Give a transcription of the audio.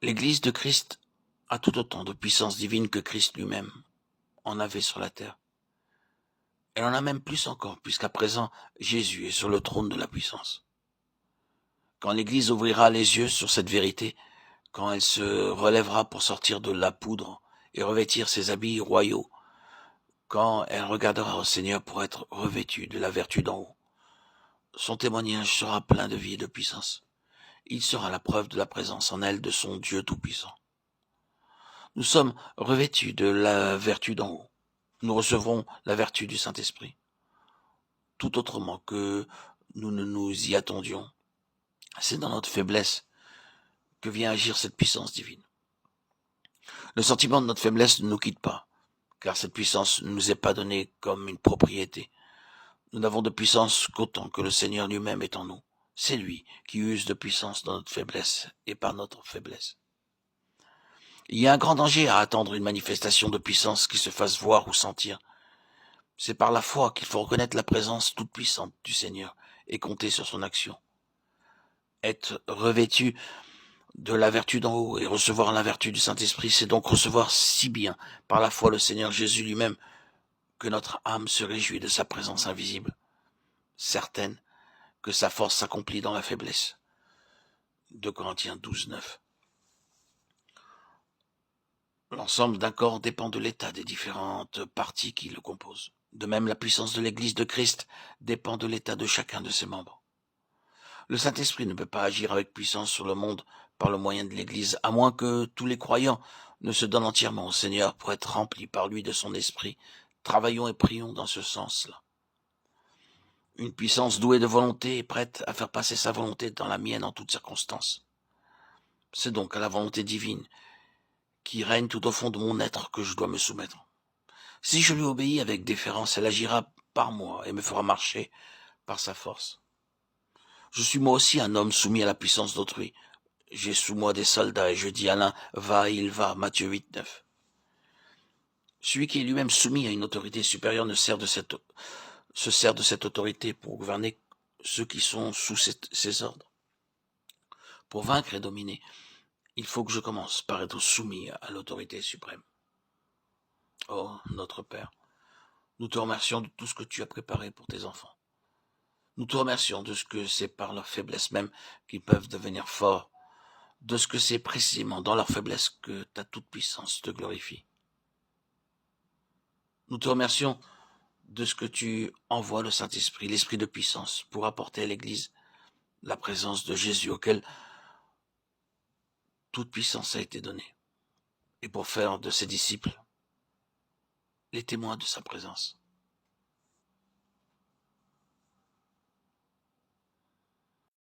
L'Église de Christ a tout autant de puissance divine que Christ lui-même en avait sur la terre. Elle en a même plus encore, puisqu'à présent, Jésus est sur le trône de la puissance. Quand l'Église ouvrira les yeux sur cette vérité, quand elle se relèvera pour sortir de la poudre et revêtir ses habits royaux, quand elle regardera au Seigneur pour être revêtue de la vertu d'en haut, son témoignage sera plein de vie et de puissance. Il sera la preuve de la présence en elle de son Dieu tout-puissant. Nous sommes revêtus de la vertu d'en haut. Nous recevrons la vertu du Saint-Esprit, tout autrement que nous ne nous y attendions. C'est dans notre faiblesse que vient agir cette puissance divine. Le sentiment de notre faiblesse ne nous quitte pas, car cette puissance ne nous est pas donnée comme une propriété. Nous n'avons de puissance qu'autant que le Seigneur lui-même est en nous. C'est lui qui use de puissance dans notre faiblesse et par notre faiblesse. Il y a un grand danger à attendre une manifestation de puissance qui se fasse voir ou sentir. C'est par la foi qu'il faut reconnaître la présence toute puissante du Seigneur et compter sur son action. Être revêtu de la vertu d'en haut et recevoir la vertu du Saint-Esprit, c'est donc recevoir si bien par la foi le Seigneur Jésus lui-même que notre âme se réjouit de sa présence invisible, certaine que sa force s'accomplit dans la faiblesse. 2 Corinthiens 12, 9. L'ensemble d'un corps dépend de l'état des différentes parties qui le composent. De même, la puissance de l'Église de Christ dépend de l'état de chacun de ses membres. Le Saint-Esprit ne peut pas agir avec puissance sur le monde par le moyen de l'Église, à moins que tous les croyants ne se donnent entièrement au Seigneur pour être remplis par lui de son esprit. Travaillons et prions dans ce sens-là. Une puissance douée de volonté est prête à faire passer sa volonté dans la mienne en toutes circonstances. C'est donc à la volonté divine qui règne tout au fond de mon être que je dois me soumettre. Si je lui obéis avec déférence, elle agira par moi et me fera marcher par sa force. Je suis moi aussi un homme soumis à la puissance d'autrui. J'ai sous moi des soldats et je dis à l'un, va, il va, Matthieu 8, 9. Celui qui est lui-même soumis à une autorité supérieure se sert de cette autorité pour gouverner ceux qui sont sous ses ordres. Pour vaincre et dominer, il faut que je commence par être soumis à l'autorité suprême. Oh, notre Père, nous te remercions de tout ce que tu as préparé pour tes enfants. Nous te remercions de ce que c'est par leur faiblesse même qu'ils peuvent devenir forts, de ce que c'est précisément dans leur faiblesse que ta toute-puissance te glorifie. Nous te remercions de ce que tu envoies le Saint-Esprit, l'Esprit de puissance, pour apporter à l'Église la présence de Jésus auquel toute puissance a été donnée, et pour faire de ses disciples les témoins de sa présence.